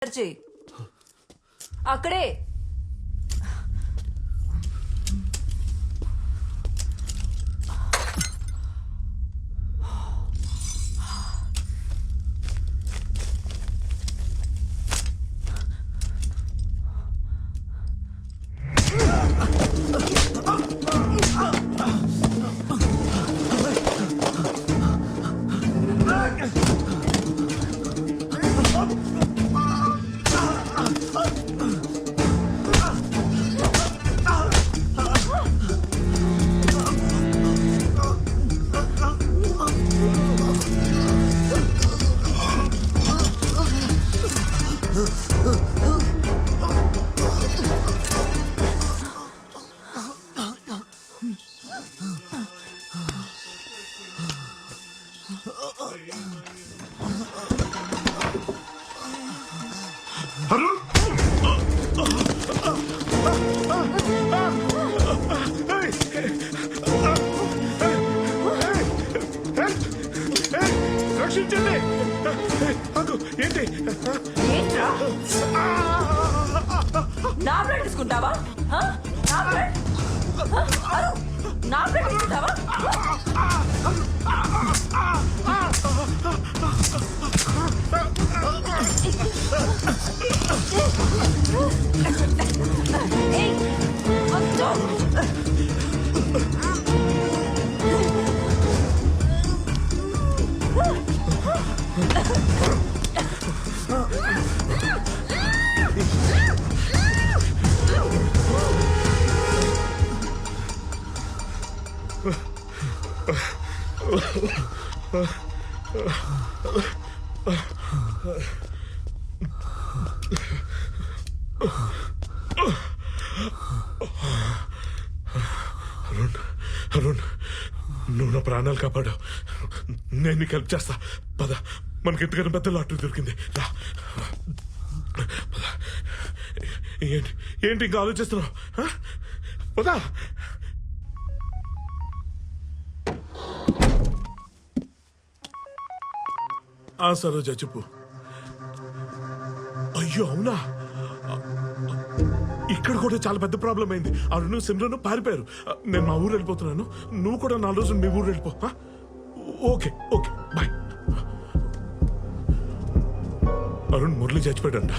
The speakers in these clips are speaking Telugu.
చెయ్యి అక్కడే. రక్షించండి. ఏంటి ఏంట్రా నా బ్లడ్ తీసుకుంటావా? నా బ్లడ్ నా బ్లడ్ తీసుకుంటావా? ఏయ్, వద్దు. అరుణ్, నువ్వు నా ప్రాణాలు కాపాడు. నేను నీకు హెల్ప్ చేస్తా. పద, మనకి ఎంతకన్నా పెద్ద లాటరీ దొరికింది. రా పద. ఏంటి ఇంకా ఆలోచిస్తున్నావు? పదా. సరోజ చెప్పు. అయ్యో అవునా, ఇక్కడ కూడా చాలా పెద్ద ప్రాబ్లం అయింది. అరుణ్ సిమ్రన్ పారిపోయారు. నేను మా ఊరు వెళ్ళిపోతున్నాను. నువ్వు కూడా 4 రోజులు మీ ఊరు వెళ్ళిపో. Okay okay bye. Arun Murali చచ్చిపోయాడంట.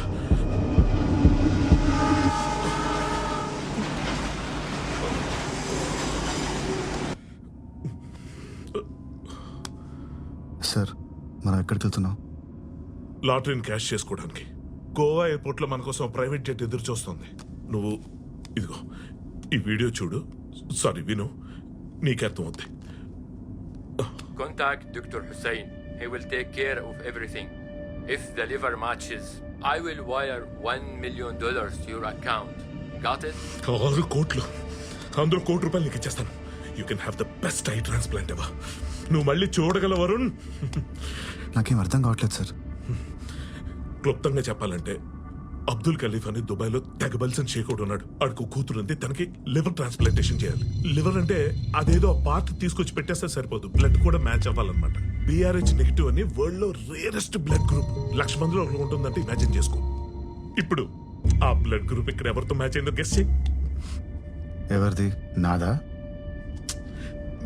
సార్, మనం ఎక్కడికి వెళ్తున్నాం? లాటరీని క్యాష్ చేసుకోవడానికి. గోవా ఎయిర్పోర్ట్ లో మన కోసం ప్రైవేట్ జెట్ ఎదురు చూస్తుంది. నువ్వు ఇదిగో ఈ వీడియో చూడు. సారీ విను, నీకు అర్థం అవుద్ది. Contact Dr. Hussein. He will take care of everything. If the liver matches, I will wire $1 million to your account. Got it? 6 కోట్లు, అందులో ₹1 నీకు ఇచ్చేస్తాను. You can have the best I transplant ever. నువ్వు మళ్ళీ చూడగలవు వరుణ్. నాకేం అర్థం కావట్లేదు సార్. క్లుప్తంగా చెప్పాలంటే అబ్దుల్ ఖలీఫ్ అని దుబాయ్ లో తెగబల్సన్ షేక్ ఉన్నాడు. ఆడికి కూతురు ఉంది, తనకి లివర్ ట్రాన్స్ప్లాంటేషన్ చేయాలి. లివర్ అంటే అదేదో పార్ట్ తీసుకొచ్చి పెట్టేస్తే సరిపోదు, బ్లడ్ కూడా మ్యాచ్ అవ్వాలన్నమాట. BRH నెగిటివ్ అని వరల్డ్ లో రేరెస్ట్ బ్లడ్ గ్రూప్. 1,00,000 మందిలో ఒకటి ఉంటుందంటే ఇమాజిన్ చేసుకో. ఇప్పుడు ఆ బ్లడ్ గ్రూప్ ఇక్కడ ఎవరితో మ్యాచ్ అయిందో గెస్ చేయి. ఎవరిది? నాదా?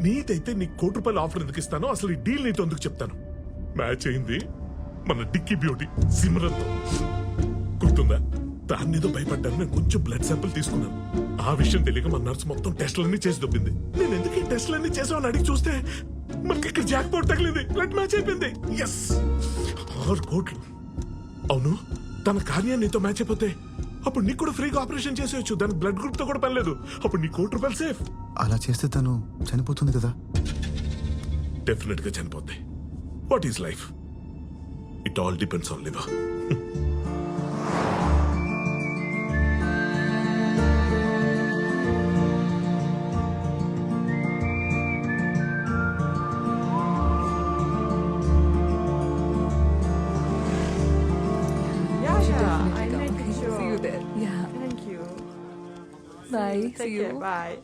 నీదైతే నీకు ₹1 ఆఫర్ ఎందుకు ఇస్తానో, అసలు ఈ డీల్ నీతో ఎందుకు చెప్తాను. మ్యాచ్ అయింది మన డిక్కీ బ్యూటీ సిమ్రన్ తో. గుర్తుందా? దాన్ని ఏదో భయపడ్డాను. నేను కొంచెం బ్లడ్ శాంపుల్ తీసుకున్నాను. ఆ విషయం తెలియక మన నర్సు మొత్తం టెస్టులన్నీ చేసి దొబ్బింది. నేను ఎందుకు ఈ టెస్టులన్నీ చేసామని అడిగి చూస్తే మనకి ఇక్కడ జాక్ పాట్ తగిలింది. బ్లడ్ మ్యాచ్ అయిపోయింది. ఎస్, 6 కోట్లు. అవును, తన కార్యాన్ని నీతో మ్యాచ్ అయిపోతే అప్పుడు నీకు కూడా ఫ్రీగా ఆపరేషన్ చేసేయచ్చు. దానికి బ్లడ్ గ్రూప్ తో కూడా పని లేదు. అప్పుడు నీ ₹1 సేఫ్. అలా చేస్తే తను చనిపోతుంది కదా? డెఫినెట్ గా చనిపోద్ది. What is life? It all depends on liver. Yeah, I make sure. See you there. Yeah. Thank you. Bye. Take See care. you. Bye.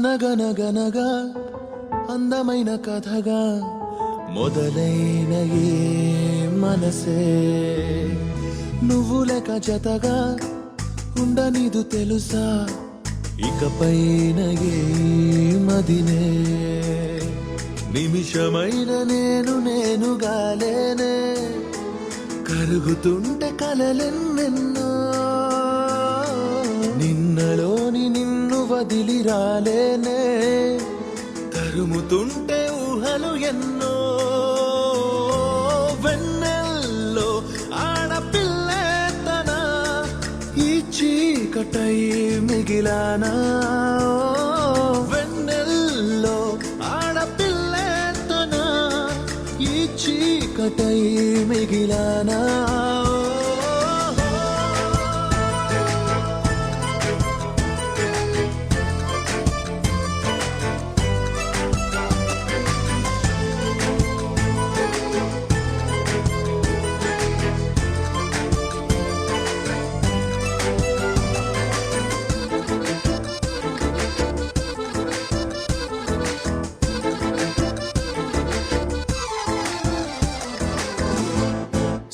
అనగనగనగా అందమైన కథగా మొదలైన ఈ మనసే నువ్వు లేక జతగా ఉండనిదు తెలుసా ఇకపైన ఏ మదినే నిమిషమైన నేనుగా లేనే కరుగుతుంటే కలలెన్నెన్నో నిన్నలోని నిన్ను వదిలి రాలేనే తరుముతుంటే ఊహలు ఎన్నో వెన్నెల్లో ఆడపిల్లే తన ఈ చీకటై మిగిలానా వెన్నెల్లో ఆడపిల్లే తన ఈ చీకటై మిగిలానా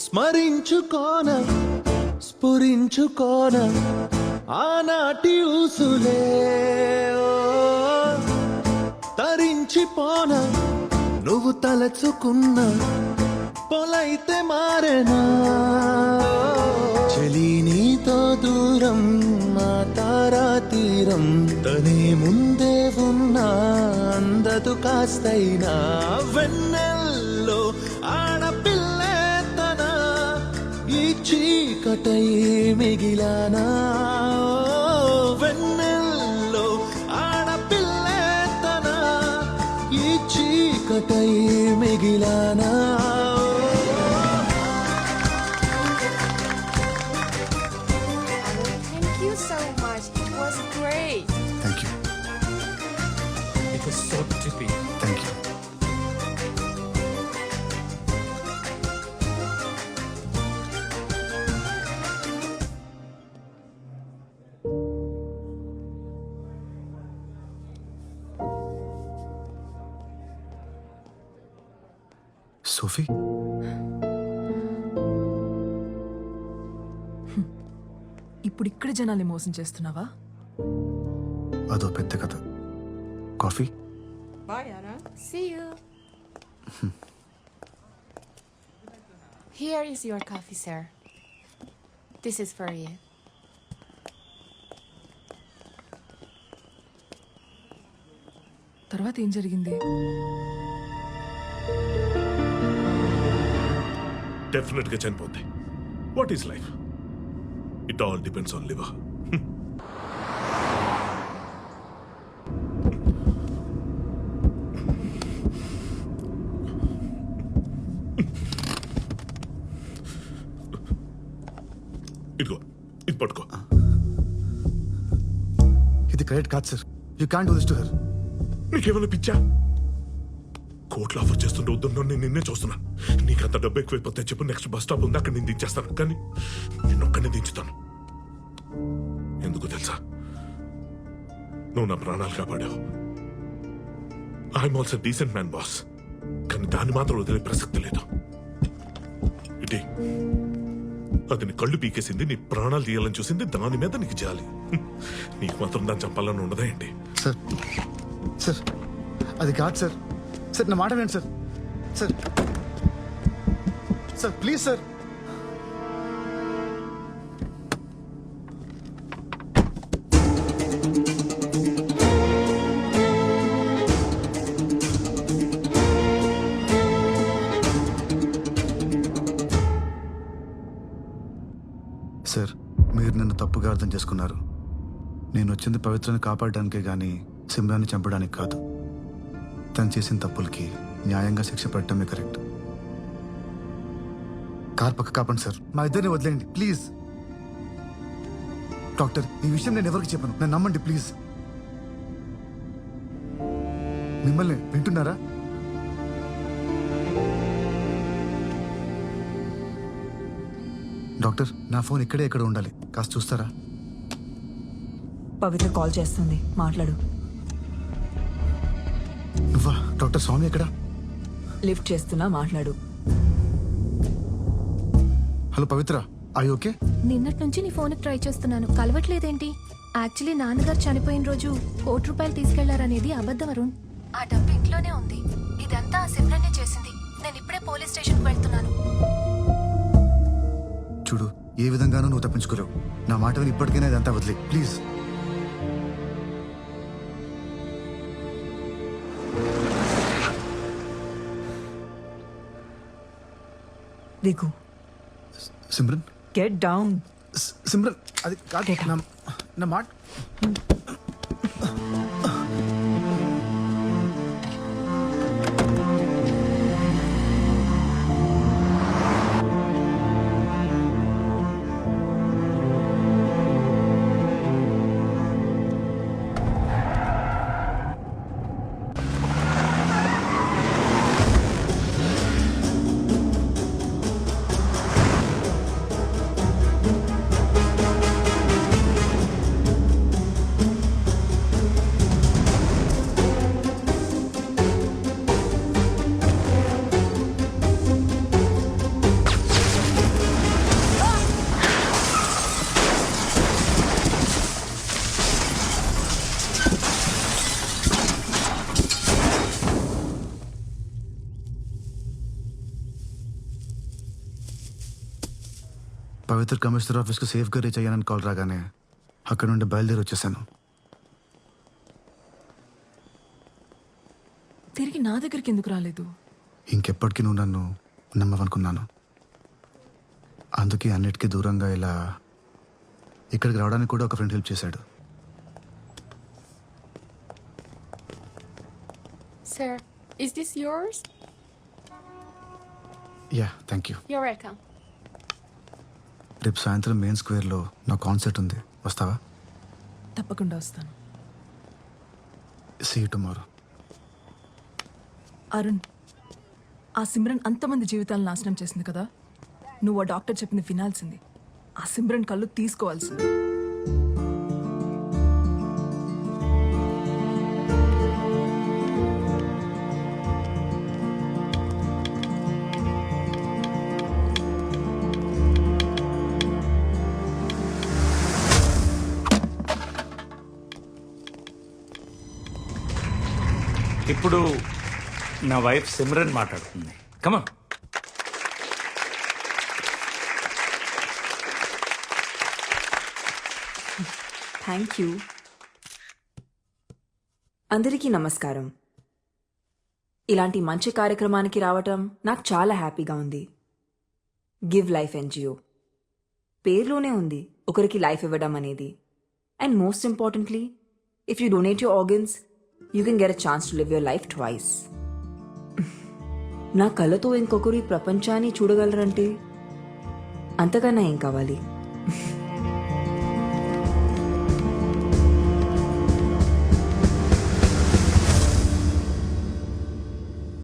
స్మరించుకోన స్ఫురించుకోన ఆనాటి ఊసులే ఓ, తరించిపోన నువ్వు తలచుకున్న పొలైతే మారేనా చెలి నీతో దూరం మా తారా తీరం తనే ముందే ఉన్నా అందదు కాస్తైనా వెన్నెల్లో ఆడపిల్లే తన ఈ చీకటై మిగిలానా వెన్నెల్లో ఆడపిల్లే తన ఈ చీకటై మిగిలానా Thank you so much. It was great. Thank you It was so trippy. Thank you Sophie ఇప్పుడు ఇక్కడ జనాల్ని మోసం చేస్తున్నావా? అదో పెద్ద కథ. Coffee? Bye, Anna. See you. Here is your coffee, sir. This is for you. తర్వాత ఏం జరిగింది? డెఫినెట్ గా చనిపోద్ది. What is life? It all depends on liver. ఇదిగో ఇది పట్టుకో. ఇది కరెక్ట్ కాదు sir. You can do this to her. నీకేమైనా పిచ్చా? కోట్లు ఆఫర్ చేస్తుంటే వద్దు, నేను నిన్నే చూస్తున్నాను. నీకు అంత డబ్బు ఎక్కువైపోతే చెప్పు, నెక్స్ట్ బస్ స్టాప్ ఉంది అక్కడ నేను దించేస్తాను, కానీ నిన్నొక్కనే దించుతాను. ఎందుకు తెలుసా? నువ్వు నా ప్రాణాలు కాపాడావు. I'm also decent man boss, కానీ దాన్ని మాత్రం వదిలే ప్రసక్తి లేదు. ఇటీ అది నీ కళ్ళు పీకేసింది, నీ ప్రాణాలు తీయాలని చూసింది, దాని మీద నీకు జాలి. నీకు మాత్రం దాన్ని చంపాలని ఉండదా ఏంటి? సార్ సార్ అది కాదు సార్. సార్ నా మాట వినండి sir. Sir sir please sir. Sir మీరు నన్ను తప్పుగా అర్థం చేసుకున్నారు. నేను వచ్చింది పవిత్రని కాపాడడానికే కానీ సిమ్రాన్ని చంపడానికి కాదు. తను చేసిన తప్పులకి న్యాయంగా శిక్ష పడటమే కరెక్ట్. కార్ పక్క కాపండి సార్. మా ఇద్దరిని వదిలేయండి ప్లీజ్. డాక్టర్ ఈ విషయం నేను ఎవరికి చెప్పను, నన్ను నమ్మండి ప్లీజ్. మిమ్మల్ని వింటున్నారా? డాక్టర్ నా ఫోన్ ఇక్కడే ఎక్కడ ఉండాలి, కాస్త చూస్తారా? పవిత్ర కాల్ చేస్తుంది, మాట్లాడు. నువ్వా? డాక్టర్ స్వామి ఎక్కడ? లిఫ్ట్ చేస్తున్నా, మాట్లాడు. Hello Pavitra, I okay? నిన్నటి నుంచి నీ ఫోన్కి ట్రై చేస్తున్నాను, కలవట్లేదేంటి? యాక్చువల్లీ నాన్నగారు చనిపోయిన రోజు ₹1,00,000 తీసుకెళ్లారనేది అబద్ధం అరుణ్. ఆ డబ్బు ఇంట్లోనే ఉంది. ఇదంతా ఆ సిమ్రనే చేసింది. నేను ఇప్పుడే పోలీస్ స్టేషన్కి వెళ్తున్నాను. చూడు, ఏ విధంగానూ నువ్వు తప్పించుకోలేవు. నా మాట విని ఇప్పటికైనా ఇదంతా వదిలే ప్లీజ్. దిగు. Simran, get down. సిమ్రన్, అది కాదు. నా మాట పవిత్ర కమిషనర్ ఆఫీస్కి సేఫ్గా రీచ్ అయ్యానని కాల్ రాగానే అక్కడ నుండి బయలుదేరి వచ్చేసాను. తిరిగి నా దగ్గరికి ఎందుకు రాలేదు? ఇంకెప్పటికీ నువ్వు నన్ను నమ్మవనుకున్నాను. అందుకే అన్నిటికీ దూరంగా ఇలా ఇక్కడికి రావడానికి కూడా ఒక ఫ్రెండ్ హెల్ప్ చేశాడు. Sir, is this yours? Yeah, thank you. You're welcome. రేపు సాయంత్రం మెయిన్ స్క్వేర్లో నా కాన్సర్ట్ ఉంది, వస్తావా? తప్పకుండా వస్తాను. See you tomorrow. అరుణ్, ఆ సిమ్రన్ అంతమంది జీవితాలను నాశనం చేసింది కదా. నువ్వు ఆ డాక్టర్ చెప్పింది వినాల్సింది. ఆ సిమ్రన్ కళ్ళు తీసుకోవాల్సింది. ఇప్పుడు నా వైఫ్ సిమ్రన్ మాట్లాడుతుంది. కమా. Thank you. అందరికీ నమస్కారం. ఇలాంటి మంచి కార్యక్రమానికి రావటం నాకు చాలా హ్యాపీగా ఉంది. గివ్ లైఫ్ ఎన్జిఓ పేరులోనే ఉంది ఒకరికి లైఫ్ ఇవ్వడం అనేది. And most importantly, if you donate your organs, you can get a chance to live your life twice. నా కళ్ళతో ఇంకొకరు ఈ ప్రపంచాన్ని చూడగలరంటే అంతకన్నా ఏం కావాలి?